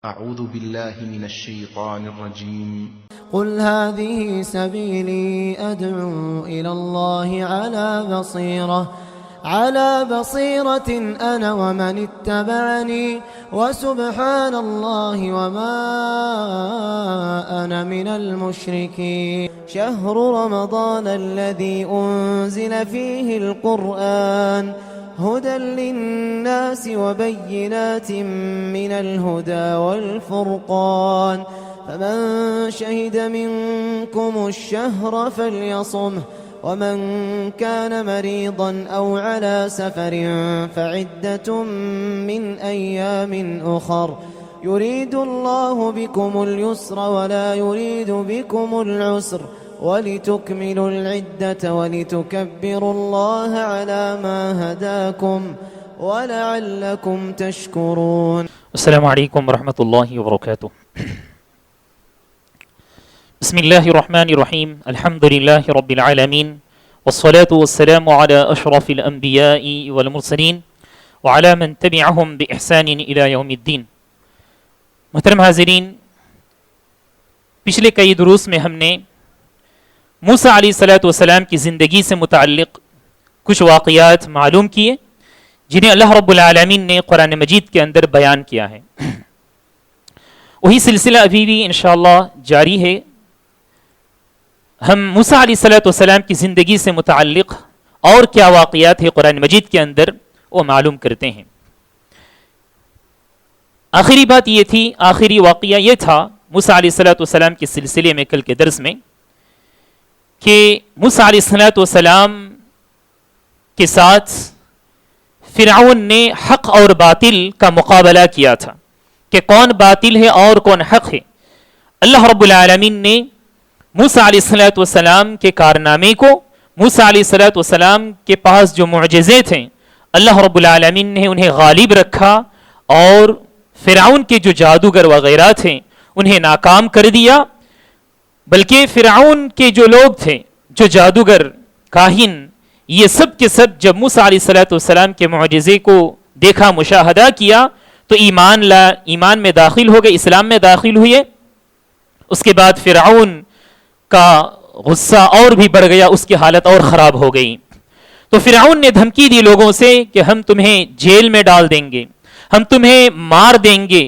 أعوذ بالله من الشيطان الرجيم. قل هذه سبيلي أدعو إلى الله على بصيرة أنا ومن اتبعني وسبحان الله وما أنا من المشركين. شهر رمضان الذي أنزل فيه القرآن هدى للناس وبينات من الهدى والفرقان فمن شهد منكم الشهر فليصمه ومن كان مريضا أو على سفر فعدة من أيام أخر يريد الله بكم اليسر ولا يريد بكم العسر ولتكملوا العدة ولتكبروا الله على ما هداكم ولعلكم تشكرون. السلام عليكم ورحمة الله وبركاته. بسم الله الرحمن الرحيم. الحمد لله رب العالمين والصلاة والسلام على أشرف الأنبياء والمرسلين وعلى من تبعهم بإحسان إلى يوم الدين. محترم حاضرین، پچھلے کئی دروس میں ہم نے موسیٰ علیہ الصلوۃ والسلام کی زندگی سے متعلق کچھ واقعات معلوم کیے جنہیں اللہ رب العالمین نے قرآن مجید کے اندر بیان کیا ہے. وہی سلسلہ ابھی بھی انشاءاللہ جاری ہے. ہم موسیٰ علیہ الصلوۃ والسلام کی زندگی سے متعلق اور کیا واقعات ہیں قرآن مجید کے اندر وہ معلوم کرتے ہیں. آخری بات یہ تھی، آخری واقعہ یہ تھا موسیٰ علیہ الصلوۃ والسلام کے سلسلے میں کل کے درس میں، کہ موسیٰ علیہ الصلوۃ والسلام کے ساتھ فرعون نے حق اور باطل کا مقابلہ کیا تھا کہ کون باطل ہے اور کون حق ہے. اللہ رب العالمین نے موسیٰ علیہ الصلوۃ والسلام کے کارنامے کو، موسیٰ علیہ الصلوۃ والسلام کے پاس جو معجزے تھے، اللہ رب العالمین نے انہیں غالب رکھا اور فرعون کے جو جادوگر وغیرہ تھے انہیں ناکام کر دیا. بلکہ فرعون کے جو لوگ تھے، جو جادوگر، کاہن، یہ سب کے سب جب موسیٰ علیہ الصلوۃ والسلام کے معجزے کو دیکھا، مشاہدہ کیا تو ایمان میں داخل ہو گئے، اسلام میں داخل ہوئے. اس کے بعد فرعون کا غصہ اور بھی بڑھ گیا، اس کی حالت اور خراب ہو گئی. تو فرعون نے دھمکی دی لوگوں سے کہ ہم تمہیں جیل میں ڈال دیں گے، ہم تمہیں مار دیں گے،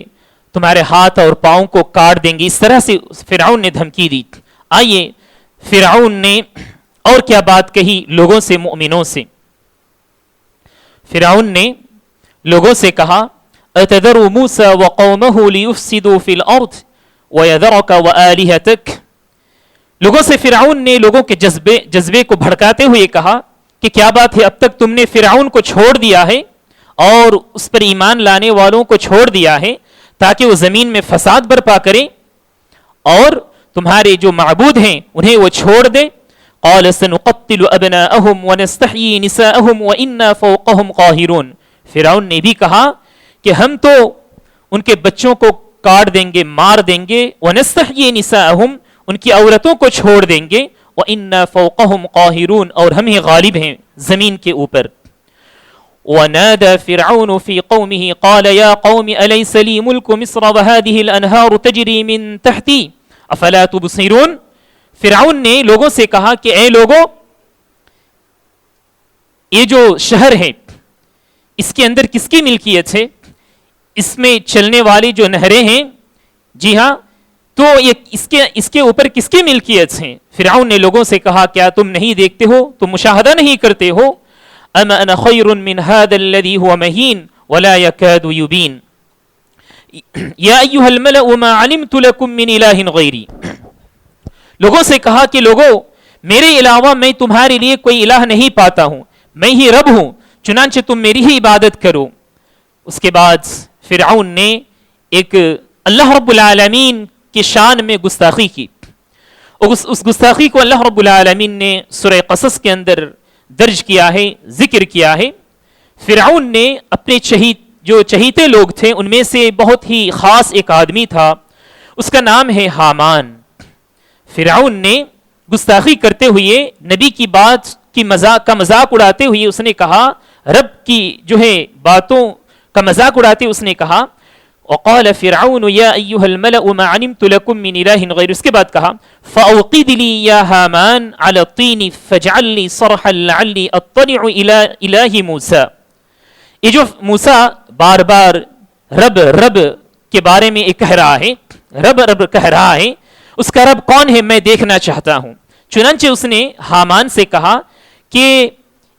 تمہارے ہاتھ اور پاؤں کو کاٹ دیں گے. اس طرح سے فرعون نے دھمکی دی. آئیے فرعون نے اور کیا بات کہی لوگوں سے، مؤمنوں سے. فرعون نے لوگوں سے کہا اتذر موسیٰ وقومہ لیفسدوا فی الارض ویذرک وآلہتک. لوگوں سے فرعون نے لوگوں کے جذبے کو بھڑکاتے ہوئے کہا کہ کیا بات ہے، اب تک تم نے فرعون کو چھوڑ دیا ہے اور اس پر ایمان لانے والوں کو چھوڑ دیا ہے تاکہ وہ زمین میں فساد برپا کریں اور تمہارے جو معبود ہیں انہیں وہ چھوڑ دیں. قال سنقتل ابناءهم ونستحيي نساءهم وإنا فوقهم قاهرون. فرعون نے بھی کہا کہ ہم تو ان کے بچوں کو کاٹ دیں گے، مار دیں گے، ونستحيي نساءهم، ان کی عورتوں کو چھوڑ دیں گے، وإنا فوقهم قاهرون، اور ہم ہی غالب ہیں زمین کے اوپر. ونادى فرعون في قومه قال يا قوم أليس لي ملك مصر وهذه الأنهار تجري من تحتي أفلا تبصرون. فرعون نے لوگوں سے کہا کہ اے لوگوں، یہ جو شہر ہے اس کے اندر کس کی ملکیت ہے؟ اس میں چلنے والی جو نہریں ہیں، جی ہاں، تو یہ اس کے اوپر کس کی ملکیت ہیں؟ فرعون نے لوگوں سے کہا کیا تم نہیں دیکھتے ہو، تم مشاہدہ نہیں کرتے ہو؟ اما انا خیر من هذا الذي هو مهين ولا يكاد يبين یا ایها الملأ ما علمت لكم من اله غیری. لوگوں سے کہا کہ لوگوں، میرے علاوہ میں تمہارے لیے کوئی الہ نہیں پاتا ہوں، میں ہی رب ہوں، چنانچہ تم میری ہی عبادت کرو. اس کے بعد فرعون نے ایک اللہ رب العالمین کی شان میں گستاخی کی. اس گستاخی کو اللہ رب العالمین نے سورہ قصص کے اندر درج کیا ہے، ذکر کیا ہے. فرعون نے اپنے جو چہیتے لوگ تھے ان میں سے بہت ہی خاص ایک آدمی تھا، اس کا نام ہے حامان. فرعون نے گستاخی کرتے ہوئے، نبی کی بات کا مذاق اڑاتے ہوئے اس نے کہا، رب کی جو ہے باتوں کا مذاق اڑاتے اس نے کہا وقال فرعون یا ایھا الملأ ما علمت لکم من الہ غیر، اس کے بعد کہا فاوقد لی یا ہامان علی الطین فاجعل لی صرحا لعلی اطلع الی الہ موسیٰ. یہ جو موسیٰ بار بار رب رب کے بارے میں کہہ رہا ہے، رب رب کہہ رہا ہے، اس کا رب کون ہے میں دیکھنا چاہتا ہوں. چنانچہ اس نے حامان سے کہا کہ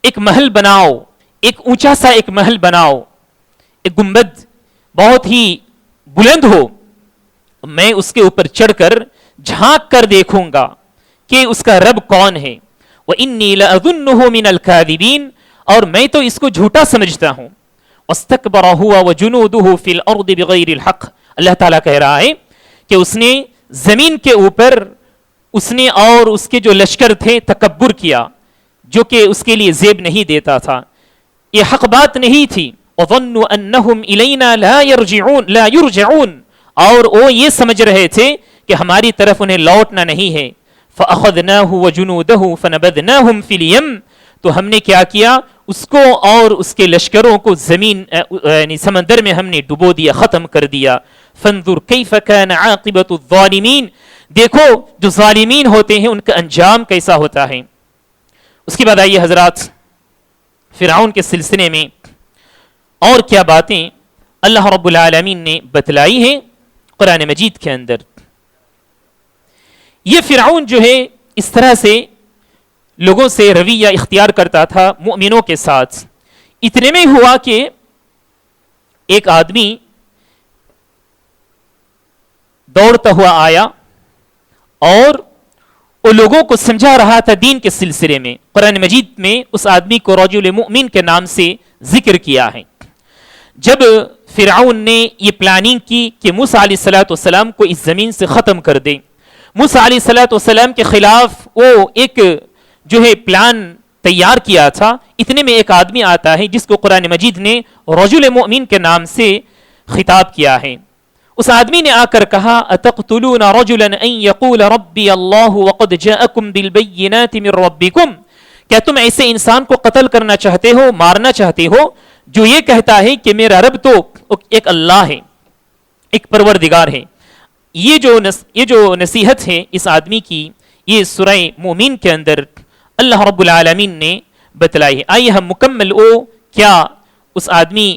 ایک محل بناؤ، ایک اونچا سا ایک محل بناؤ، ایک گنبد بہت ہی بلند ہو، میں اس کے اوپر چڑھ کر جھانک کر دیکھوں گا کہ اس کا رب کون ہے. وَإِنِّي لَأَظُنُّهُ مِنَ الْكَاذِبِينَ، اور میں تو اس کو جھوٹا سمجھتا ہوں. وَاسْتَكْبَرَ هُوَ وَجُنُودُهُ فِي الْأَرْضِ بِغَيْرِ الْحَقِّ، اللہ تعالیٰ کہہ رہا ہے کہ اس نے زمین کے اوپر اس نے اور اس کے جو لشکر تھے تکبر کیا، جو کہ اس کے لیے زیب نہیں دیتا تھا، یہ حق بات نہیں تھی. وَظَنُّوا أَنَّهُمْ إِلَيْنَا لَا يُرْجَعُونَ، اور وہ یہ سمجھ رہے تھے کہ ہماری طرف انہیں لوٹنا نہیں ہے. فَأَخَذْنَاهُ وَجُنُودَهُ فَنَبَذْنَاهُمْ فِي الْيَمِّ، تو ہم نے کیا کیا، اس کو اور اس کے لشکروں کو زمین یعنی سمندر میں ہم نے ڈبو دیا، ختم کر دیا. فَانظُرْ كَيْفَ كَانَ عَاقِبَةُ الظَّالِمِينَ، دیکھو جو ظالمین ہوتے ہیں ان کا انجام کیسا ہوتا ہے. اس کے بعد آئیے حضرات، فرعون کے سلسلے میں اور کیا باتیں اللہ رب العالمین نے بتلائی ہیں قرآن مجید کے اندر. یہ فرعون جو ہے اس طرح سے لوگوں سے رویہ اختیار کرتا تھا مؤمنوں کے ساتھ. اتنے میں ہوا کہ ایک آدمی دوڑتا ہوا آیا اور وہ لوگوں کو سمجھا رہا تھا دین کے سلسلے میں. قرآن مجید میں اس آدمی کو رجل مؤمن کے نام سے ذکر کیا ہے. جب فرعون نے یہ پلاننگ کی کہ موسیٰ علیہ السلام کو اس زمین سے ختم کر دے، موسیٰ علیہ السلام کے خلاف وہ ایک جو ہے پلان تیار کیا تھا. اتنے میں ایک آدمی آتا ہے جس کو قرآن مجید نے رجل مؤمن کے نام سے خطاب کیا ہے. اس آدمی نے آ کر کہا اتقتلون رجلا ان یقول ربی اللہ وقد جاءکم بالبینات من ربکم، کیا تم ایسے انسان کو قتل کرنا چاہتے ہو، مارنا چاہتے ہو جو یہ کہتا ہے کہ میرا رب تو ایک اللہ ہے، ایک پروردگار ہے. یہ جو نصیحت ہے اس آدمی کی، یہ سورہ مومن کے اندر اللہ رب العالمین نے بتلائی ہے. آئیے ہم مکمل کیا اس آدمی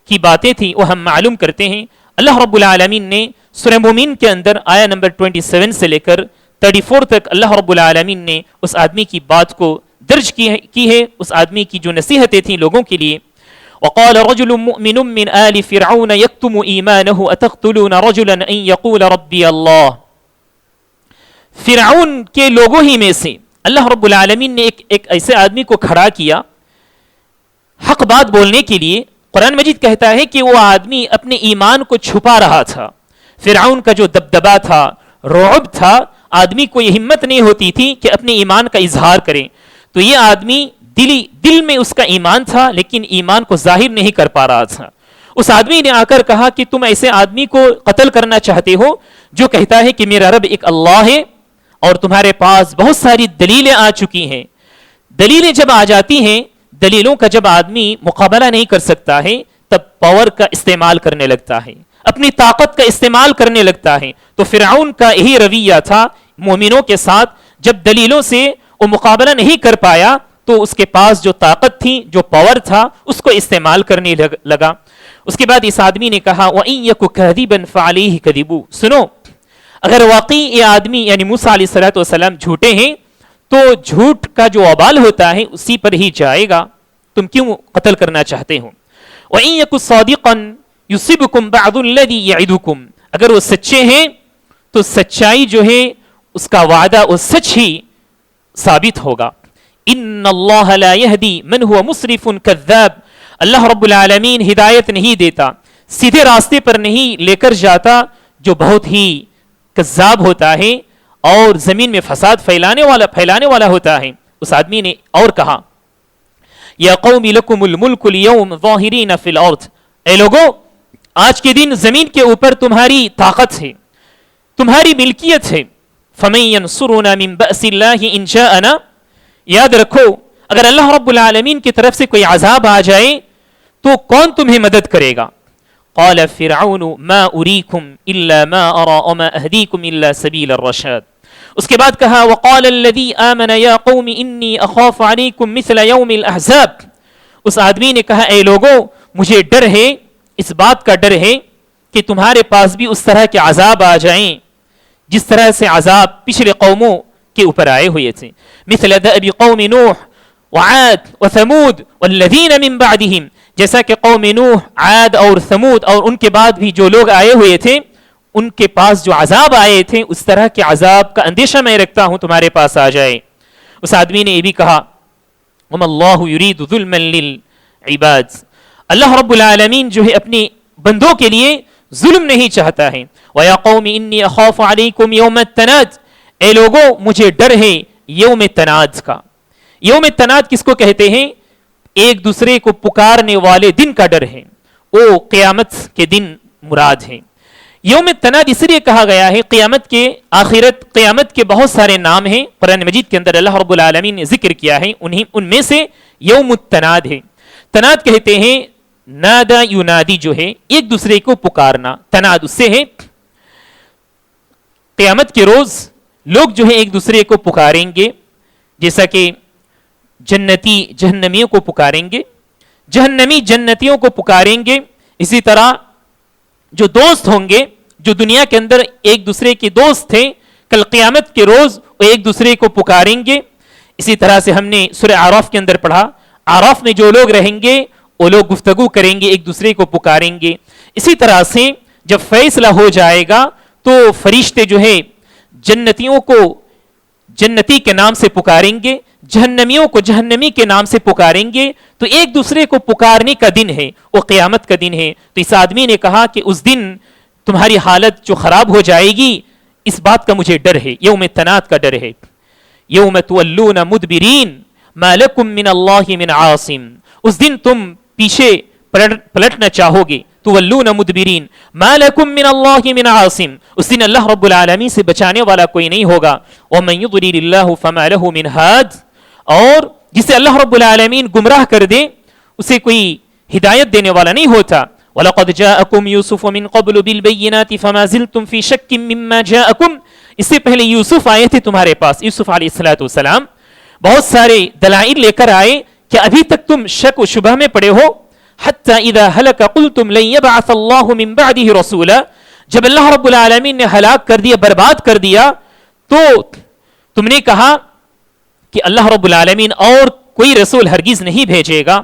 کی باتیں تھیں وہ ہم معلوم کرتے ہیں. اللہ رب العالمین نے سورہ مومن کے اندر آیا نمبر 27 سے لے کر 34 تک اللہ رب العالمین نے اس آدمی کی بات کو درج کی ہے، اس آدمی کی جو نصیحتیں تھیں لوگوں کے لیے. وقال رجل مؤمن من آل فرعون يكتم ایمانه اتقتلون رجلا ان يقول ربی اللہ. فرعون کے لوگوں ہی میں سے اللہ رب العالمین نے ایک ایسے آدمی کو کھڑا کیا حق بات بولنے کے لیے. قرآن مجید کہتا ہے کہ وہ آدمی اپنے ایمان کو چھپا رہا تھا. فرعون کا جو دبدبا تھا، رعب تھا، آدمی کو یہ ہمت نہیں ہوتی تھی کہ اپنے ایمان کا اظہار کرے. تو یہ آدمی دل میں اس کا ایمان تھا لیکن ایمان کو ظاہر نہیں کر پا رہا تھا. اس آدمی نے آ کر کہا کہ تم ایسے آدمی کو قتل کرنا چاہتے ہو جو کہتا ہے کہ میرا رب ایک اللہ ہے، اور تمہارے پاس بہت ساری دلیلیں آ چکی ہیں. دلیلیں جب آ جاتی ہیں، دلیلوں کا جب آدمی مقابلہ نہیں کر سکتا ہے تب پاور کا استعمال کرنے لگتا ہے، اپنی طاقت کا استعمال کرنے لگتا ہے. تو فرعون کا یہی رویہ تھا مومنوں کے ساتھ. جب دلیلوں سے وہ مقابلہ نہیں کر پایا تو اس کے پاس جو طاقت تھی، جو پاور تھا، اس کو استعمال کرنے لگا. اس کے بعد اس آدمی نے کہا وَإِن يَكُ كَاذِبًا فَعَلَيْهِ كَذِبُهُ، سنو اگر واقعی یہ آدمی یعنی موسیٰ علیہ السلام جھوٹے ہیں تو جھوٹ کا جو وبال ہوتا ہے اسی پر ہی جائے گا، تم کیوں قتل کرنا چاہتے ہو. وَإِن يَكُ صَادِقًا يُصِبْكُمْ بَعْضُ الَّذِي يَعِدُكُمْ، اگر وہ سچے ہیں تو سچائی جو ہے اس کا وعدہ وہ سچ ہی ثابت ہوگا. ان اللہ لا یہدی من هو مسرف کذاب، اللہ رب العالمین ہدایت نہیں دیتا، سیدھے راستے پر نہیں لے کر جاتا جو بہت ہی کذاب ہوتا ہے اور زمین میں فساد پھیلانے والا ہوتا ہے. اس آدمی نے اور کہا یا قوم لکم الملک اليوم ظاہرین فی الارض، اے لوگو آج کے دن زمین کے اوپر تمہاری طاقت ہے، تمہاری ملکیت ہے. فمن ینصرنا من بأس اللہ ان جاءنا، یاد رکھو اگر اللہ رب العالمین کی طرف سے کوئی عذاب آ جائے تو کون تمہیں مدد کرے گا. قال فرعون ما أريكم إلا ما أرى وما أهديكم إلا سبيل الرشاد. اس کے بعد کہا وقال الذي آمن يا قوم إني أخاف عليكم مثل يوم الأحزاب. اس آدمی نے کہا اے لوگو مجھے ڈر ہے، اس بات کا ڈر ہے کہ تمہارے پاس بھی اس طرح کے عذاب آ جائیں جس طرح سے عذاب پچھلے قوموں کے اوپر آئے ہوئے تھے. مثل دأب قوم نوح وعاد وثمود والذین من بعدهم، جیسا کہ قوم نوح، عاد اور ثمود اور ان کے بعد بھی جو لوگ آئے ہوئے تھے ان کے پاس جو عذاب آئے تھے اس طرح کے عذاب کا اندیشہ میں رکھتا ہوں تمہارے پاس آ جائے. اس آدمی نے یہ بھی کہا وما اللہ یرید ظلما للعباد، اللہ رب العالمین جو ہے اپنے بندوں کے لیے ظلم نہیں چاہتا ہے. وَيَا قَوْمِ إِنِّي أَخَافُ عَلَيْكُمْ يَوْمَ التَّنَادِ، اے لوگوں مجھے ڈر ہے یوم تناد کا. یوم تناد کس کو کہتے ہیں؟ ایک دوسرے کو پکارنے والے دن کا ڈر ہے، وہ قیامت کے دن مراد ہے. یوم تناد اس لیے کہا گیا ہے، قیامت کے آخرت، قیامت کے بہت سارے نام ہیں قرآن مجید کے اندر اللہ رب العالمین نے ذکر کیا ہے، ان میں سے یوم التناد ہے. تناد کہتے ہیں نادا ینادی جو ہے ایک دوسرے کو پکارنا، تناد اس سے ہے. قیامت کے روز لوگ جو ہے ایک دوسرے کو پکاریں گے، جیسا کہ جنتی جہنمیوں کو پکاریں گے، جہنمی جنتیوں کو پکاریں گے. اسی طرح جو دوست ہوں گے جو دنیا کے اندر ایک دوسرے کے دوست تھے کل قیامت کے روز وہ ایک دوسرے کو پکاریں گے. اسی طرح سے ہم نے سورہ اعراف کے اندر پڑھا، اعراف میں جو لوگ رہیں گے وہ لوگ گفتگو کریں گے، ایک دوسرے کو پکاریں گے. اسی طرح سے جب فیصلہ ہو جائے گا تو فرشتے جو ہے جنتیوں کو جنتی کے نام سے پکاریں گے، جہنمیوں کو جہنمی کے نام سے پکاریں گے. تو ایک دوسرے کو پکارنے کا دن ہے، وہ قیامت کا دن ہے. تو اس آدمی نے کہا کہ اس دن تمہاری حالت جو خراب ہو جائے گی اس بات کا مجھے ڈر ہے، یوم تناد کا ڈر ہے. یوم تولون مدبرین ما لکم من اللہ من عاصم، اس دن تم پیچھے پلٹنا چاہو گے. تولون مدبرین ما لکم من اللہ من عاصم، اس دن اللہ رب العالمین سے بچانے والا کوئی نہیں ہوگا. ومن یضلل اللہ فما له من ہاد، اور جسے اللہ رب العالمین گمراہ کر دے اسے کوئی ہدایت دینے والا نہیں ہوتا. وَلَقَدْ جَاءَكُمْ يُوسُفُ مِنْ قَبْلُ بِالْبَيِّنَاتِ فَمَا زِلْتُمْ فِي شَكٍّ مِّمَّا جَاءَكُمْ، اس سے پہلے یوسف آئے تھے تمہارے پاس، یوسف علیہ السلام بہت سارے دلائل لے کر آئے کہ ابھی تک تم شک و شبہ میں پڑے ہو. حَتَّى إِذَا هَلَكَ قُلْتُمْ لَن يَبْعَثَ اللَّهُ مِن بَعْدِهِ رَسُولًا، جب اللہ رب العالمین نے ہلاک کر دیا، برباد کر دیا، تو تم نے کہا کہ اللہ رب العالمین اور کوئی رسول ہرگز نہیں بھیجے گا.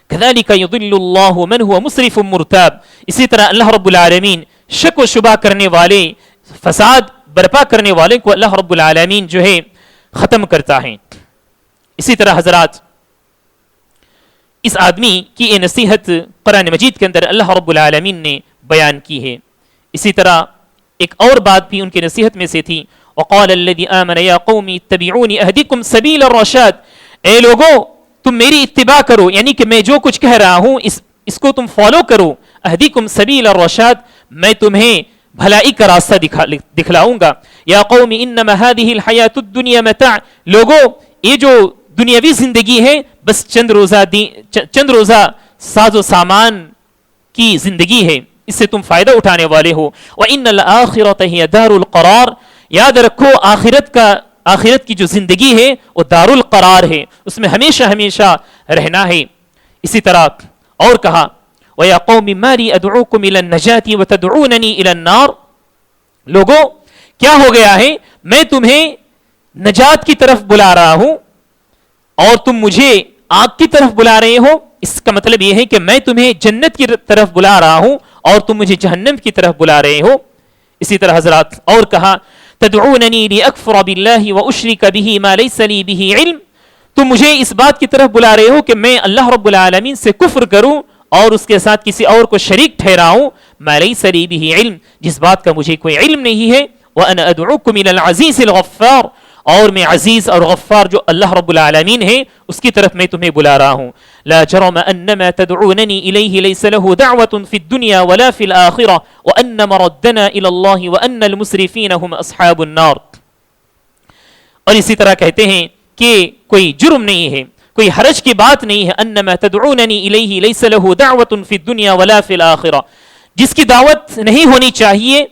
كَذَلِكَ يُضِلُّ اللَّهُ مَنْ هُوَ مُسْرِفٌ مُرْتَابٌ، اسی طرح اللہ رب العالمین شک و شبہ کرنے والے، فساد برپا کرنے والے کو اللہ رب العالمین جو ہے ختم کرتا ہے. اسی طرح حضرات اس آدمی کی یہ نصیحت قرآن مجید کے اندر اللہ رب العالمین نے بیان کی ہے. اسی طرح ایک اور بات بھی ان کی نصیحت میں سے تھی، وقال الذي آمن يا قوم اتبعوني اهدكم سبيل الرشاد، اے لوگو تم میری اتباع کرو، یعنی کہ میں جو کچھ کہہ رہا ہوں اس کو تم فالو کرو. اهدكم سبيل الرشاد، میں تمہیں بھلائی کا راستہ دکھلاؤں گا. یا قوم انما هذه الحیاۃ الدنیا متاع، لوگو یہ جو دنیاوی زندگی ہے بس چند روزہ ساز و سامان کی زندگی ہے، اس سے تم فائدہ اٹھانے والے ہو. وَإِنَّ الْآخِرَةَ هِيَ دَارُ الْقَرَارِ، یاد رکھو آخرت کی جو زندگی ہے وہ دار القرار ہے، اس میں ہمیشہ ہمیشہ رہنا ہے. اسی طرح اور کہا وَيَا قَوْمِ مَا لِي أَدْعُوكُمْ إِلَى النَّجَاةِ وَتَدْعُونَنِي إِلَى النَّارِ، لوگوں کیا ہو گیا ہے، میں تمہیں نجات کی طرف بلا رہا ہوں اور تم مجھے آگ کی طرف بلا رہے ہو. اس کا مطلب یہ ہے کہ میں تمہیں جنت کی طرف بلا رہا ہوں اور تم مجھے جہنم کی طرف بلا رہے ہو. اسی طرح حضرات اور کہا تدعوننی لأکفر باللہ واشرک بہ ما لیس لی بہ علم، تم مجھے اس بات کی طرف بلا رہے ہو کہ میں اللہ رب العالمین سے کفر کروں اور اس کے ساتھ کسی اور کو شریک ٹھہراؤں. ما لیس لی بہ علم، جس بات کا مجھے کوئی علم نہیں ہے. وانا ادعوکم الی العزیز الغفار، اور میں عزیز اور غفار جو اللہ رب العالمین ہے اس کی طرف میں تمہیں بلا رہا ہوں. لا جرم انما تدعوننی الیہ لیس له دعوة فی الدنیا ولا فی الآخرة وان مردنا الی اللہ وان المسرفین هم اصحاب النار. اور اسی طرح کہتے ہیں کہ کوئی جرم نہیں ہے، کوئی حرج کی بات نہیں ہے. انما تدعوننی الیہ لیس له دعوة فی الدنیا ولا فی الآخرة، جس کی دعوت نہیں ہونی چاہیے،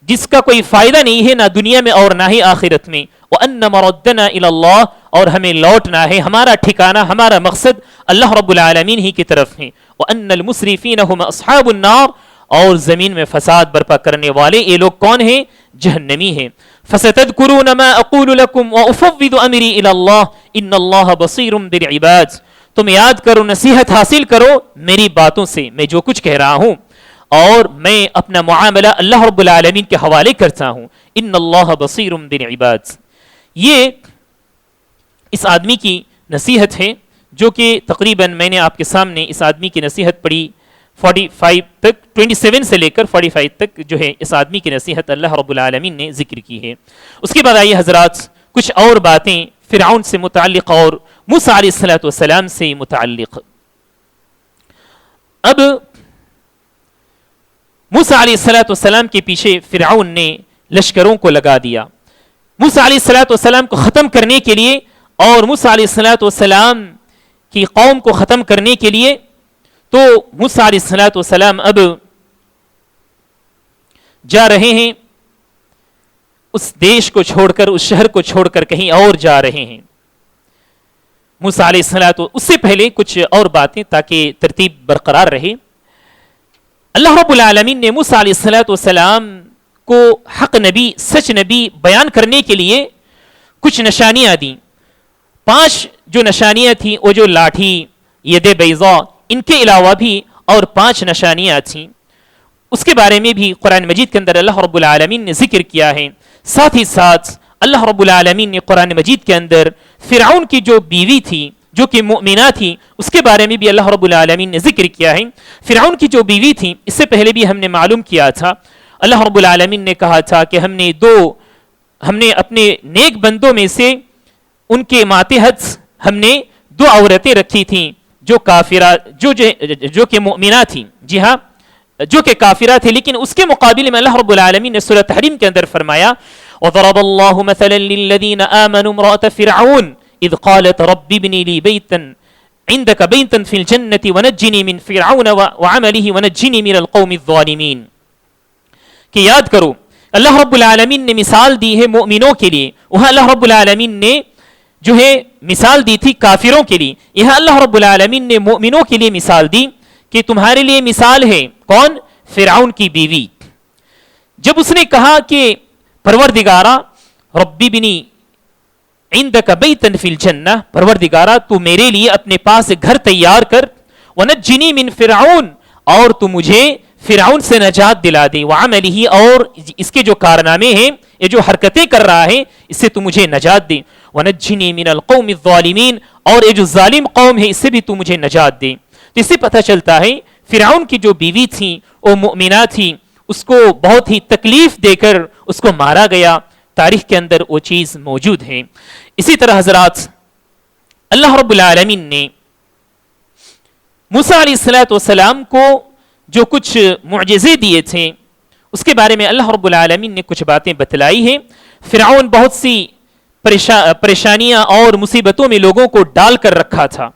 جس کا کوئی فائدہ نہیں ہے نہ دنیا میں اور نہ ہی آخرت میں. وَأَنَّ مَرَدَّنَا إِلَى اللَّهِ، اور ہمیں لوٹنا ہے، ہمارا ٹھکانہ، ہمارا مقصد اللہ رب العالمین ہی کی طرف ہے. وَأَنَّ الْمُسْرِفِينَ هُمْ أَصْحَابُ النَّارِ، اور زمین میں فساد برپا کرنے والے یہ لوگ کون ہیں؟ جہنمی ہیں. فَسَتَذْكُرُونَ مَا أَقُولُ لَكُمْ وَأُفَوِّضُ أَمْرِي إِلَى اللَّهِ إِنَّ اللَّهَ بَصِيرٌ بِالْعِبَادِ. تم یاد کرو، نصیحت حاصل کرو میری باتوں سے، میں جو کچھ کہہ رہا ہوں، اور میں اپنا معاملہ اللہ رب العالمین کے حوالے کرتا ہوں. ان اللہ بصیر بالعباد. یہ اس آدمی کی نصیحت ہے، جو کہ تقریباً میں نے آپ کے سامنے اس آدمی کی نصیحت پڑھی 45 تک، 27 سے لے کر 45 تک جو ہے اس آدمی کی نصیحت اللہ رب العالمین نے ذکر کی ہے. اس کے بعد آئیے حضرات کچھ اور باتیں فرعون سے متعلق اور موسیٰ علیہ السلام سے متعلق. اب موسیٰ علیہ السلام کے پیچھے فرعون نے لشکروں کو لگا دیا موسیٰ علیہ السلام کو ختم کرنے کے لیے، اور موسیٰ علیہ السلام کی قوم کو ختم کرنے کے لیے. تو موسیٰ علیہ السلام اب جا رہے ہیں، اس دیش کو چھوڑ کر، اس شہر کو چھوڑ کر کہیں اور جا رہے ہیں. موسیٰ علیہ السلام اس سے پہلے کچھ اور باتیں تاکہ ترتیب برقرار رہے. اللہ رب العالمین نے موسیٰ علیہ السلام کو حق نبی، سچ نبی بیان کرنے کے لیے کچھ نشانیاں دیں. 5 جو نشانیاں تھیں، وہ جو لاٹھی، ید بیضا، ان کے علاوہ بھی اور 5 نشانیاں تھیں. اس کے بارے میں بھی قرآن مجید کے اندر اللہ رب العالمین نے ذکر کیا ہے. ساتھ ہی ساتھ اللہ رب العالمین نے قرآن مجید کے اندر فرعون کی جو بیوی تھی، جو کہ مؤمنہ تھی، اس کے بارے میں بھی اللہ رب العالمین نے ذکر کیا ہے. فرعون کی جو بیوی تھی، اس سے پہلے بھی ہم نے معلوم کیا تھا، اللہ رب العالمین نے کہا تھا کہ ہم نے اپنے نیک بندوں میں سے ان کے ماتحت ہم نے 2 عورتیں رکھی تھیں جو کافرہ، جو کہ مؤمنہ تھیں. جی ہاں، جو کہ کافرہ تھے. لیکن اس کے مقابلے میں اللہ رب العالمین نے سورۃ تحریم کے اندر فرمایا وَضَرَبَ اللَّهُ مَثَلًا لِلَّذِينَ آمَنُوا امْرَأَتَ فِرْعَوْنَ إِذْ قَالَتْ رَبِّ ابْنِ لِي بَيْتًا عِندَكَ بَيْتًا فِي الْجَنَّةِ وَنَجِّنِي مِنْ فِرْعَوْنَ وَعَمَلِهِ وَنَجِّنِي مِنَ الْقَوْمِ الظَّالِمِينَ. کہ یاد کرو اللہ رب العالمین نے مثال دی ہے مومنوں کے لیے، وہاں اللہ رب العالمین نے جو ہے مثال دی تھی کافروں کے لیے. یہاں اللہ رب العالمین نے مومنوں کے لیے مثال دی کہ تمہارے لیے مثال ہے کون؟ فرعون کی بیوی. جب اس نے کہا کہ پروردگارا ربی بنی عندک بیتن فی الجنہ، پروردگارا تو میرے لیے اپنے پاس گھر تیار کر، ونجنی من فرعون، اور تو مجھے فرعون سے نجات دلا دے، وعملہ، اور اس کے جو کارنامے ہیں، یہ جو حرکتیں کر رہا ہے، اس سے تو مجھے نجات دے، ونجنی من القوم الظالمین، اور یہ جو ظالم قوم ہے اس سے بھی تو مجھے نجات دے. تو اس سے پتہ چلتا ہے فرعون کی جو بیوی تھی وہ مؤمنہ تھی، اس کو بہت ہی تکلیف دے کر اس کو مارا گیا. تاریخ کے اندر وہ چیز موجود ہے. اسی طرح حضرات اللہ رب العالمین نے موسیٰ علیہ السلام کو جو کچھ معجزے دیے تھے اس کے بارے میں اللہ رب العالمین نے کچھ باتیں بتلائی ہیں. فرعون بہت سی پریشانیاں اور مصیبتوں میں لوگوں کو ڈال کر رکھا تھا.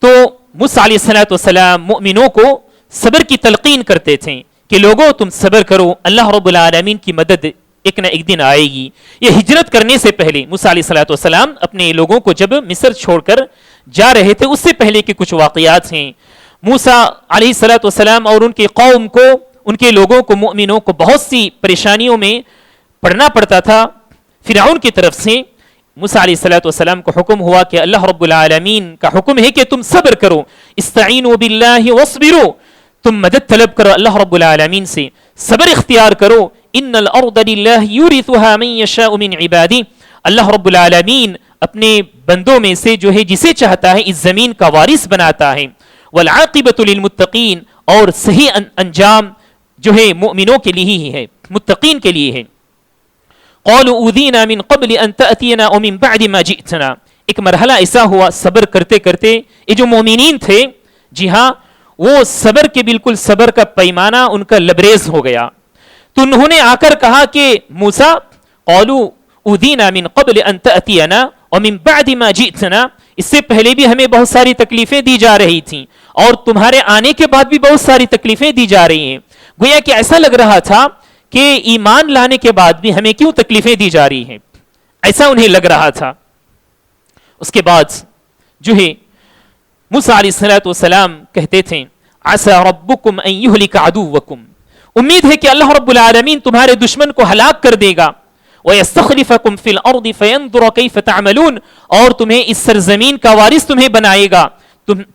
تو موسیٰ علیہ السلام مؤمنوں کو صبر کی تلقین کرتے تھے کہ لوگوں تم صبر کرو، اللہ رب العالمین کی مدد ایک نہ ایک دن آئے گی. یہ ہجرت کرنے سے پہلے موسیٰ علیہ السلام اپنے لوگوں کو جب مصر چھوڑ کر جا رہے تھے، اس سے پہلے کے کچھ واقعات ہیں. موسیٰ علیہ السلام اور ان کی قوم کو، ان کے لوگوں کو، مؤمنوں کو بہت سی پریشانیوں میں پڑنا پڑتا تھا فرعون کی طرف سے. موسیٰ علیہ السلام کو حکم ہوا کہ اللہ رب العالمین کا حکم ہے کہ تم صبر کرو، استعینوا باللہ واصبروا، تم مدد طلب کرو اللہ رب العالمین سے، صبر اختیار کرو. ان الارض للہ یورثها من یشاء من عبادہ، اللہ رب العالمین اپنے بندوں میں سے جو ہے جسے چاہتا ہے اس زمین کا وارث بناتا ہے. والعاقبۃ للمتقین، اور صحیح انجام جو ہے مومنوں کے لیے ہی ہے، متقین کے لیے ہے. قالوا اوذینا من قبل ان تأتینا ومن بعد ما جئتنا، ایک مرحلہ ایسا ہوا صبر کرتے کرتے یہ جو مومنین تھے، جی ہاں، وہ صبر کے بالکل صبر کا پیمانہ ان کا لبریز ہو گیا. تو انہوں نے آ کر کہا کہ موسیٰ، قالوا اوذینا من قبل ان تأتینا ومن بعد ما جئتنا، اس سے پہلے بھی ہمیں بہت ساری تکلیفیں دی جا رہی تھیں اور تمہارے آنے کے بعد بھی بہت ساری تکلیفیں دی جا رہی ہیں. گویا کہ ایسا لگ رہا تھا کہ ایمان لانے کے بعد بھی ہمیں کیوں تکلیفیں دی جا رہی ہیں، ایسا انہیں لگ رہا تھا. اس کے بعد جو ہے موسیٰ علیہ السلام کہتے تھے عسى ربكم ان يهلك عدوكم، امید ہے کہ اللہ رب العالمین تمہارے دشمن کو ہلاک کر دے گا. وَيَسْتَخْلِفَكُمْ فِي الْأَرْضِ فَيَنْظُرَ كَيْفَ تَعْمَلُونَ، اور تمہیں اس سرزمین کا وارث تمہیں بنائے گا،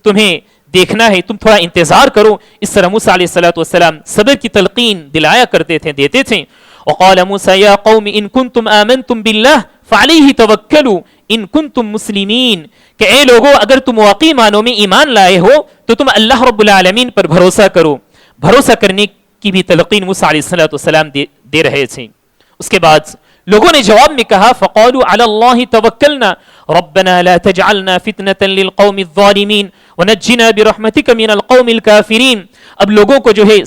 تمہیں دیکھنا ہے، تم تھوڑا انتظار کرو. اس طرح موسیٰ علیہ السلام صبر کی تلقین دلایا کرتے تھے، دیتے تھے. وقال موسیٰ یا قوم ان کنتم آمنتم باللہ فعلیہ توکلوا ان کنتم مسلمین، کہ اے لوگو اگر تم واقعی معنوں میں ایمان لائے ہو تو تم اللہ رب العالمین پر بھروسہ کرو. بھروسہ کرنے کی بھی تلقین موسیٰ علیہ السلام دے رہے تھے. اس کے بعد لوگوں نے جواب میں کہا فقالوا علی اللہ توکلنا ربنا لا تجعلنا فتنة للقوم الظالمین ونجنا برحمتک من القوم الکافرین. اب لوگوں کو جو ہے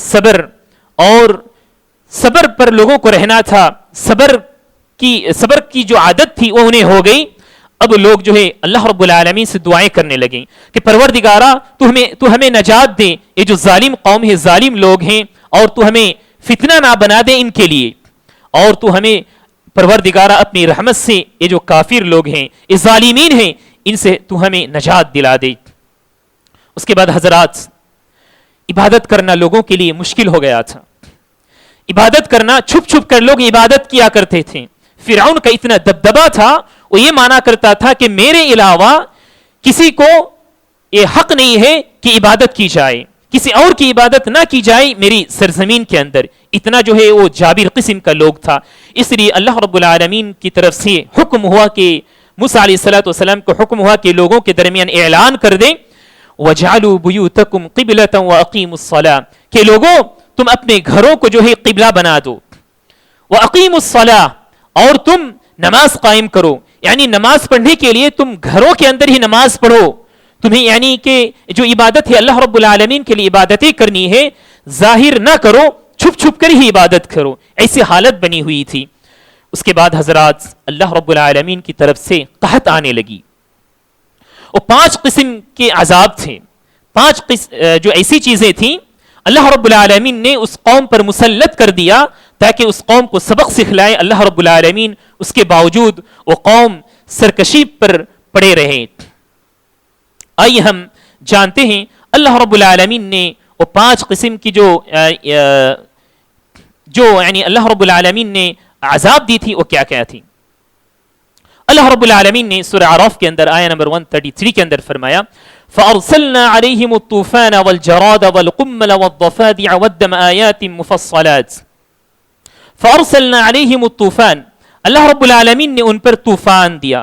صبر پر لوگوں کو رہنا تھا، صبر کی جو عادت تھی وہ انہیں ہو گئی. اب لوگ جو ہے اللہ رب العالمین سے دعائیں کرنے لگیں کہ پروردگارہ تو ہمیں نجات دے، یہ جو ظالم قوم ہے، ظالم لوگ ہیں، اور تو ہمیں فتنہ نہ بنا دے ان کے لیے، اور تو ہمیں پروردگارہ اپنی رحمت سے یہ جو کافر لوگ ہیں، یہ ظالمین ہیں، ان سے تو ہمیں نجات دلا دے. اس کے بعد حضرات عبادت کرنا لوگوں کے لیے مشکل ہو گیا تھا. عبادت کرنا چھپ چھپ کر لوگ عبادت کیا کرتے تھے. فرعون کا اتنا دبدبا تھا، وہ یہ مانا کرتا تھا کہ میرے علاوہ کسی کو یہ حق نہیں ہے کہ عبادت کی جائے، کسی اور کی عبادت نہ کی جائے میری سرزمین کے اندر. اتنا جو ہے وہ جابر قسم کا لوگ تھا. اس لیے اللہ رب العالمین کی طرف سے حکم ہوا کہ موسیٰ علیہ السلام کو حکم ہوا کہ لوگوں کے درمیان اعلان کر دیں وَجْعَلُوا بُيُوتَكُمْ قِبْلَةً وَأَقِيمُوا الصَّلَاةَ، کہ لوگوں تم اپنے گھروں کو جو ہے قبلہ بنا دو. وَأَقِيمُوا الصَّلَاةَ، اور تم نماز قائم کرو، یعنی نماز پڑھنے کے لیے تم گھروں کے اندر ہی نماز پڑھو. تمہیں یعنی کہ جو عبادت ہے اللہ رب العالمین کے لیے عبادتیں کرنی ہے، ظاہر نہ کرو، چھپ چھپ کر ہی عبادت کرو. ایسی حالت بنی ہوئی تھی. اس کے بعد حضرات اللہ رب العالمین کی طرف سے قحط آنے لگی. وہ 5 قسم کے عذاب تھے، 5 جو ایسی چیزیں تھیں اللہ رب العالمین نے اس قوم پر مسلط کر دیا تاکہ اس قوم کو سبق سکھلائے. اللہ رب العالمین اس کے باوجود وہ قوم سرکشی پر پڑے رہے. آئیے ہم جانتے ہیں اللہ رب العالمین نے وہ 5 قسم کی جو یعنی اللہ رب العالمین نے عذاب دی تھی وہ کیا کیا تھی. اللہ رب العالمین نے سورہ اعراف کے اندر آیہ نمبر 133 کے اندر فرمایا فَأَرْسَلْنَا عَلَيْهِمُ الطُّوفَانَ وَالْجَرَادَ وَالْقُمَّلَ وَالضَّفَادِعَ وَالدَّمَ آيَاتٍ مُفَصَّلَاتٍ. فَأَرْسَلْنَا عَلَيْهِمُ الطُّوفَانَ، اللہ رب العالمین نے ان پر طوفان دیا.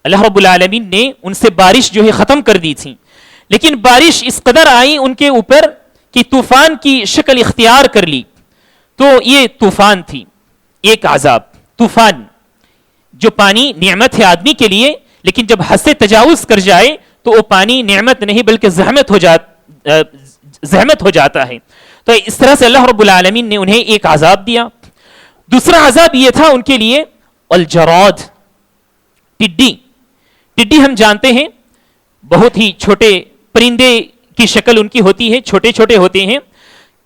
اللہ رب العالمین نے ان سے بارش جو ہے ختم کر دی تھی، لیکن بارش اس قدر آئی ان کے اوپر کہ طوفان کی شکل اختیار کر لی. تو یہ طوفان تھی، ایک عذاب. طوفان جو پانی نعمت ہے آدمی کے لیے، لیکن جب حد سے تجاوز کر جائے تو وہ پانی نعمت نہیں بلکہ زحمت ہو جاتا ہے. تو اس طرح سے اللہ رب العالمین نے انہیں ایک عذاب دیا. دوسرا عذاب یہ تھا ان کے لیے الجراد، ٹڈی ہم جانتے ہیں بہت ہی چھوٹے پرندے کی شکل ان کی ہوتی ہے، چھوٹے چھوٹے ہوتے ہیں.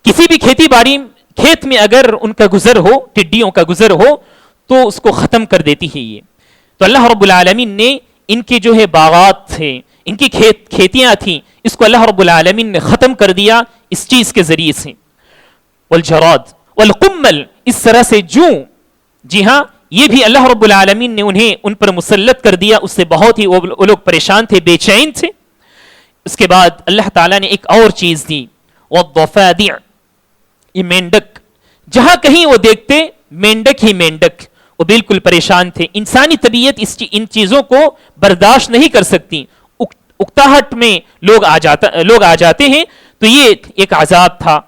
کسی بھی کھیتی باڑی کھیت میں اگر ان کا گزر ہو، ٹڈیوں کا گزر ہو تو اس کو ختم کر دیتی ہے یہ. تو اللہ رب العالمین نے ان کے جو ہے باغات تھے، ان کی کھیتیاں تھیں، اس کو اللہ رب العالمین نے ختم کر دیا اس چیز کے ذریعے سے. والجراد والقمل، اس طرح سے جوں، جی ہاں یہ بھی اللہ رب العالمین نے انہیں ان پر مسلط کر دیا. اس سے بہت ہی وہ لوگ پریشان تھے، بے چین تھے. اس کے بعد اللہ تعالیٰ نے ایک اور چیز دی والضفادع، یہ مینڈک. جہاں کہیں وہ دیکھتے مینڈک ہی مینڈک، وہ بالکل پریشان تھے. انسانی طبیعت ان چیزوں کو برداشت نہیں کر سکتی، اکتاہٹ میں لوگ آ جاتے ہیں. تو یہ ایک عذاب تھا.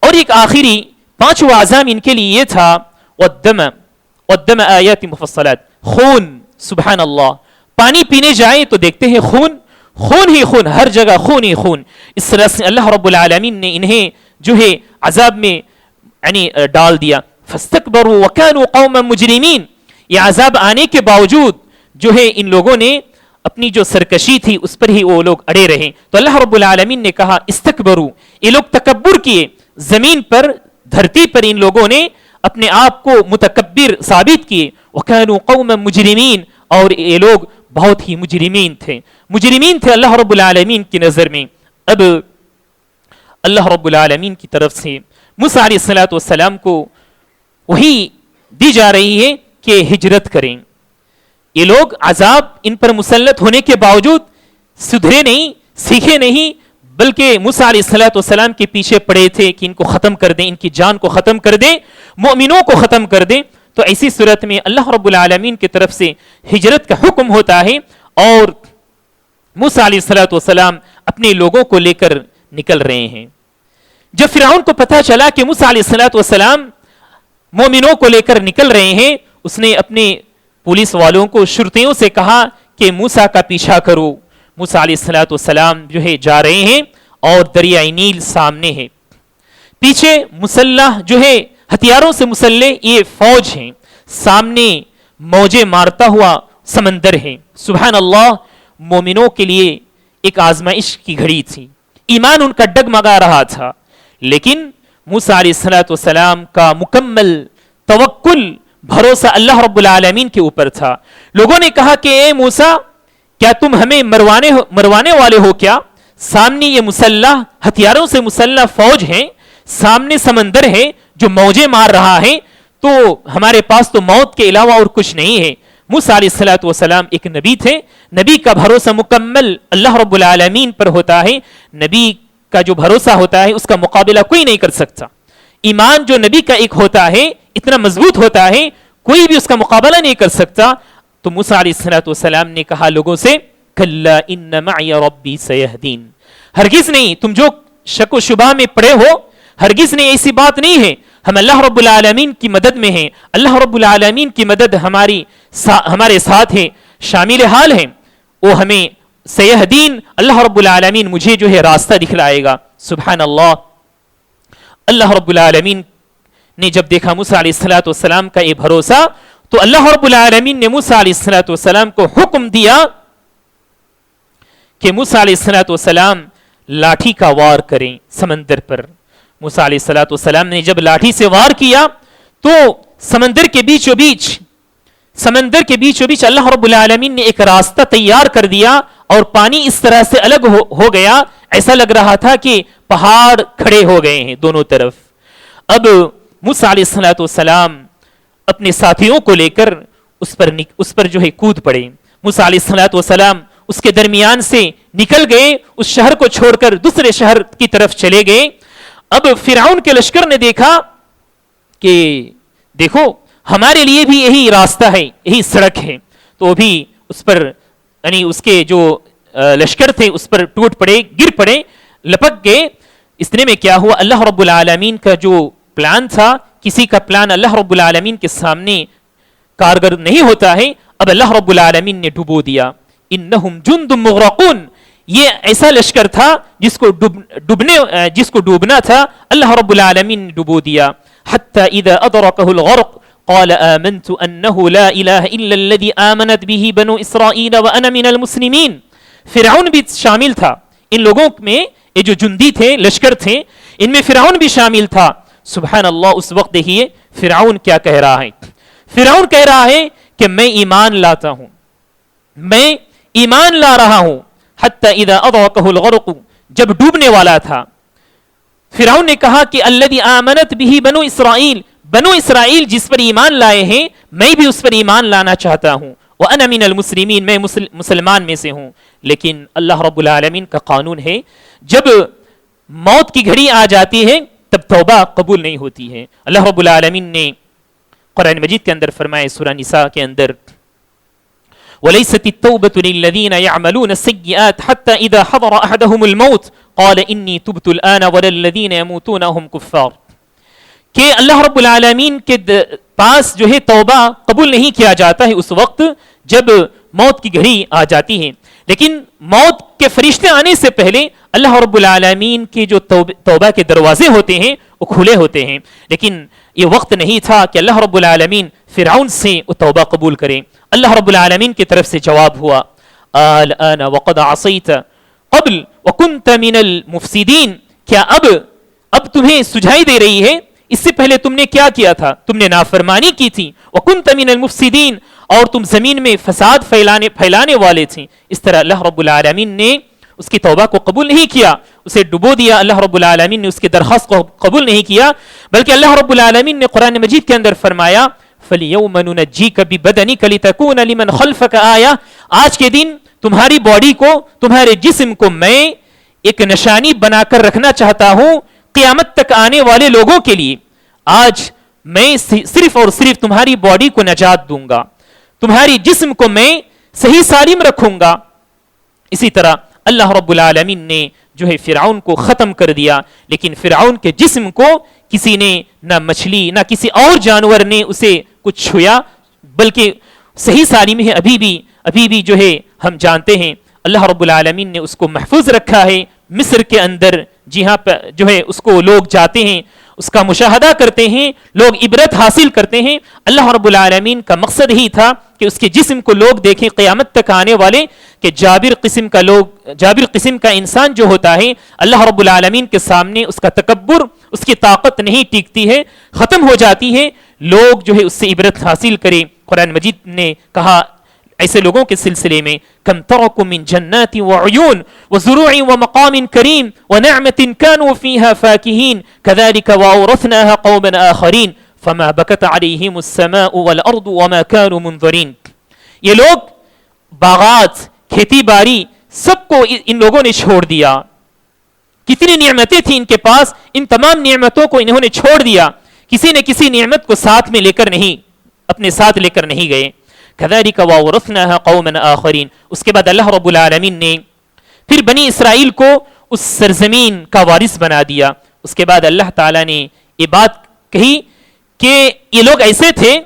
اور ایک آخری 5واں عذاب ان کے لیے یہ تھا والدم آیات مفصلات، خون. سبحان اللہ، پانی پینے جائیں تو دیکھتے ہیں خون ہی خون، ہر جگہ خون ہی خون. اس طرح سے اللہ رب العالمین نے انہیں جو ہے عذاب میں یعنی ڈال دیا. فاستکبروا وکانوا قوما مجرمین، یہ عذاب آنے کے باوجود جو ہے ان لوگوں نے اپنی جو سرکشی تھی اس پر ہی وہ لوگ اڑے رہے. تو اللہ رب العالمین نے کہا استکبروا، یہ لوگ تکبر کیے، زمین پر دھرتی پر ان لوگوں نے اپنے آپ کو متکبر ثابت کیے. وَكَانُوا قَوْمًا مُجْرِمِينَ، اور یہ لوگ بہت ہی مجرمین تھے اللہ رب العالمین کی نظر میں. اب اللہ رب العالمین کی طرف سے موسیٰ علیہ الصلوۃ والسلام کو وہی دی جا رہی ہے کہ ہجرت کریں. یہ لوگ عذاب ان پر مسلط ہونے کے باوجود سدھرے نہیں، سیکھے نہیں، بلکہ موسیٰ علیہ الصلوۃ والسلام کے پیچھے پڑے تھے کہ ان کو ختم کر دیں، ان کی جان کو ختم کر دیں، مؤمنوں کو ختم کر دیں. تو ایسی صورت میں اللہ رب العالمین کی طرف سے ہجرت کا حکم ہوتا ہے اور موسیٰ علیہ الصلوۃ والسلام اپنے لوگوں کو لے کر نکل رہے ہیں. جب فرعون کو پتہ چلا کہ موسیٰ علیہ الصلوۃ والسلام مومنوں کو لے کر نکل رہے ہیں، اس نے اپنے پولیس والوں کو، شرطیوں سے کہا کہ موسیٰ کا پیچھا کرو. موسیٰ علیہ الصلوۃ والسلام جو ہے جا رہے ہیں اور دریائے نیل سامنے ہے، پیچھے مسلح جو ہے ہتھیاروں سے مسلح یہ فوج ہیں، سامنے موجیں مارتا ہوا سمندر ہے. سبحان اللہ، مومنوں کے لیے ایک آزمائش کی گھڑی تھی، ایمان ان کا ڈگمگا رہا تھا، لیکن موسیٰ علیہ الصلوۃ والسلام کا مکمل توکل، بھروسہ اللہ رب العالمین کے اوپر تھا. لوگوں نے کہا کہ اے موسیٰ، کیا تم ہمیں مروانے والے ہو کیا؟ سامنے یہ مسلح ہتھیاروں سے مسلح فوج ہیں، سامنے سمندر ہے جو موجیں مار رہا ہے، تو ہمارے پاس تو موت کے علاوہ اور کچھ نہیں ہے. موسیٰ علیہ الصلوۃ والسلام ایک نبی تھے، نبی کا بھروسہ مکمل اللہ رب العالمین پر ہوتا ہے. نبی کا جو بھروسہ ہوتا ہے اس کا مقابلہ کوئی نہیں کر سکتا. ایمان جو نبی کا ایک ہوتا ہے اتنا مضبوط ہوتا ہے، کوئی بھی اس کا مقابلہ نہیں کر سکتا. تو موسیٰ علیہ الصلوۃ والسلام نے کہا لوگوں سے کلا ان معی ربی سیہدین، ہرگز نہیں، تم جو شک و شبہ میں پڑے ہو، ہرگز نہیں، ایسی بات نہیں ہے. ہم اللہ رب العالمین کی مدد میں ہیں، اللہ رب العالمین کی مدد ہمارے ساتھ ہے، شامل حال ہے. وہ ہمیں سیہدین، اللہ رب العالمین مجھے جو ہے راستہ دکھلائے گا. سبحان اللہ. اللہ رب العالمین نے جب دیکھا موسیٰ علیہ الصلوۃ والسلام کا یہ بھروسہ، تو اللہ رب العالمین نے موسیٰ علیہ الصلوۃ والسلام کو حکم دیا کہ موسیٰ علیہ الصلوۃ والسلام لاٹھی کا وار کریں سمندر پر. موسیٰ علیہ الصلوۃ والسلام نے جب لاٹھی سے وار کیا تو سمندر کے بیچوں بیچ اللہ رب العالمین نے ایک راستہ تیار کر دیا اور پانی اس طرح سے الگ ہو گیا، ایسا لگ رہا تھا کہ پہاڑ کھڑے ہو گئے ہیں دونوں طرف. اب موسیٰ علیہ الصلوۃ والسلام اپنے ساتھیوں کو لے کر اس پر جو ہے کود پڑے. موسیٰ علیہ الصلوۃ والسلام اس کے درمیان سے نکل گئے، اس شہر کو چھوڑ کر دوسرے شہر کی طرف چلے گئے. اب فرعون کے لشکر نے دیکھا کہ دیکھو ہمارے لیے بھی یہی راستہ ہے، یہی سڑک ہے، تو بھی اس پر یعنی اس کے جو لشکر تھے اس پر ٹوٹ پڑے، گر پڑے، لپک گئے. اتنے میں کیا ہوا، اللہ رب العالمین کا جو پلان تھا، کسی کا پلان اللہ رب العالمین کے سامنے کارگر نہیں ہوتا ہے. اب اللہ رب العالمین نے ڈبو دیا. انہم جند مغرقون، یہ ایسا لشکر تھا جس کو ڈوبنا تھا، اللہ رب العالمین نے ڈبو دیا. حتی اذا ادرکہ الغرق قال آمنت انه لا الہ الا الذي آمنت به بنو اسرائیل وانا من المسلمین. فرعون بھی شامل تھا ان لوگوں میں، یہ جو جندی تھے، لشکر تھے، ان میں فرعون بھی شامل تھا. سبحان اللہ. اس وقت دیکھیے فرعون کیا کہہ رہا ہے. فرعون کہہ رہا ہے کہ میں ایمان لاتا ہوں، میں ایمان لا رہا ہوں. حتی اذا ادرکہ الغرق، جب ڈوبنے والا تھا، فرعون نے کہا کہ الذی آمنت به بنو اسرائیل، بنو اسرائیل جس پر ایمان لائے ہیں میں بھی اس پر ایمان لانا چاہتا ہوں. وانا من المسلمین، میں مسلمان میں سے ہوں. لیکن اللہ رب العالمین کا قانون ہے، جب موت کی گھڑی آ جاتی ہے تب توبہ قبول نہیں ہوتی ہے. اللہ رب العالمین نے قرآن مجید کے اندر فرمائے سورہ نساء کے اندر وَلَيْسَتِ التَّوْبَةُ لِلَّذِينَ يَعْمَلُونَ السَّيِّئَاتِ حَتَّى إِذَا حَضَرَ أَحَدَهُمُ الْمَوْتُ قَالَ إِنِّي تُبْتُ الْآنَ وَلَا الَّذِينَ يَمُوتُونَ وَهُمْ كُفَّارٌ. کہ اللہ رب العالمین کے پاس جو ہے توبہ قبول نہیں کیا جاتا ہے اس وقت جب موت کی گھڑی آ جاتی ہے. لیکن موت کے فرشتے آنے سے پہلے اللہ رب العالمین کے جو توبہ کے دروازے ہوتے ہیں وہ کھلے ہوتے ہیں، لیکن یہ وقت نہیں تھا کہ اللہ رب العالمین فرعون سے وہ توبہ قبول کرے. اللہ رب العالمین کی طرف سے جواب ہوا الآن وقد عصیت قبل وکنت من المفسدین، کیا اب تمہیں سجائی دے رہی ہے؟ اس سے پہلے تم نے کیا کیا تھا؟ تم نے نافرمانی کی تھی. وکنت من المفسدین، اور تم زمین میں فساد پھیلانے والے تھے. اس طرح اللہ رب العالمین نے اس کی توبہ کو قبول نہیں کیا، اسے ڈبو دیا. اللہ رب العالمین نے اس کی درخواست کو قبول نہیں کیا، بلکہ اللہ رب العالمین نے قرآن مجید کے اندر فرمایا فَالْيَوْمَ نُنَجِّيكَ بِبَدَنِكَ لِتَكُونَ لِمَنْ خَلْفَكَ آیَةً، آج کے دن تمہاری باڈی کو، تمہارے جسم کو میں ایک نشانی بنا کر رکھنا چاہتا ہوں قیامت تک آنے والے لوگوں کے لیے. آج میں صرف اور صرف تمہاری باڈی کو نجات دوں گا، تمہاری جسم کو میں صحیح سالم رکھوں گا. اسی طرح اللہ رب العالمین نے جو ہے فرعون کو ختم کر دیا، لیکن فرعون کے جسم کو کسی نے، نہ مچھلی نہ کسی اور جانور نے اسے کچھ چھویا، بلکہ صحیح سالم ہے. ابھی بھی جو ہے ہم جانتے ہیں اللہ رب العالمین نے اس کو محفوظ رکھا ہے مصر کے اندر. جی ہاں، جو ہے اس کو لوگ جاتے ہیں، اس کا مشاہدہ کرتے ہیں، لوگ عبرت حاصل کرتے ہیں. اللہ رب العالمین کا مقصد ہی تھا کہ اس کے جسم کو لوگ دیکھیں قیامت تک آنے والے، کہ جابر قسم کا انسان جو ہوتا ہے اللہ رب العالمین کے سامنے اس کا تکبر، اس کی طاقت نہیں ٹکتی ہے، ختم ہو جاتی ہے. لوگ جو ہے اس سے عبرت حاصل کریں. قرآن مجید نے کہا ایسے لوگوں کے سلسلے میں کم ترکوا من جنات وعیون وزروع ومقام کریم ونعمت كانوا فيها فاكهين كذلك واورثناها قوما آخرین فما بكت عليهم السماء والارض وما كانوا منظرین. یہ لوگ باغات، کھیتی باڑی سب کو ان لوگوں نے چھوڑ دیا. کتنی نعمتیں تھیں ان کے پاس، ان تمام نعمتوں کو انہوں نے چھوڑ دیا. کسی نے کسی نعمت کو ساتھ میں لے کر نہیں، اپنے ساتھ لے کر نہیں گئے. كذلك وورثناها قوما آخرین. اس کے بعد اللہ رب العالمین نے پھر بنی اسرائیل کو اس سرزمین کا وارث بنا دیا. اس کے بعد اللہ تعالیٰ نے یہ بات کہی کہ یہ لوگ ایسے تھے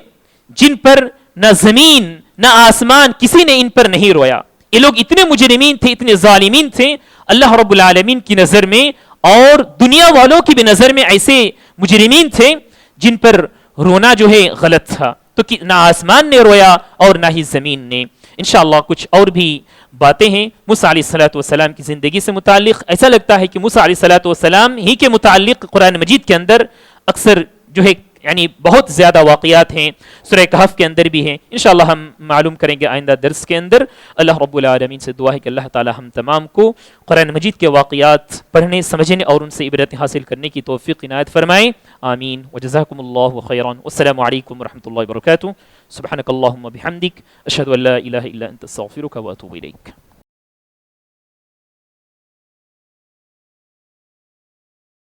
جن پر نہ زمین نہ آسمان کسی نے ان پر نہیں رویا. یہ لوگ اتنے مجرمین تھے، اتنے ظالمین تھے اللہ رب العالمین کی نظر میں، اور دنیا والوں کی بھی نظر میں ایسے مجرمین تھے جن پر رونا جو ہے غلط تھا. تو نہ آسمان نے رویا اور نہ ہی زمین نے. انشاءاللہ کچھ اور بھی باتیں ہیں موسیٰ علیہ السلام کی زندگی سے متعلق. ایسا لگتا ہے کہ موسیٰ علیہ السلام ہی کے متعلق قرآن مجید کے اندر اکثر جو ہے یعنی بہت زیادہ واقعات ہیں. سورہ کہف کے اندر بھی ہیں. انشاءاللہ ہم معلوم کریں گے آئندہ درس کے اندر. اللہ رب العالمین سے دعا ہے کہ اللہ تعالی ہم تمام کو قرآن مجید کے واقعات پڑھنے، سمجھنے اور ان سے عبرت حاصل کرنے کی توفیق عنایت فرمائے. آمین. وجزاکم اللہ خیرا. والسلام علیکم ورحمۃ اللہ وبرکاتہ. سبحانک اللہم وبحمدک، اشہد ان لا الہ الا انت استغفرک واتوب الیک.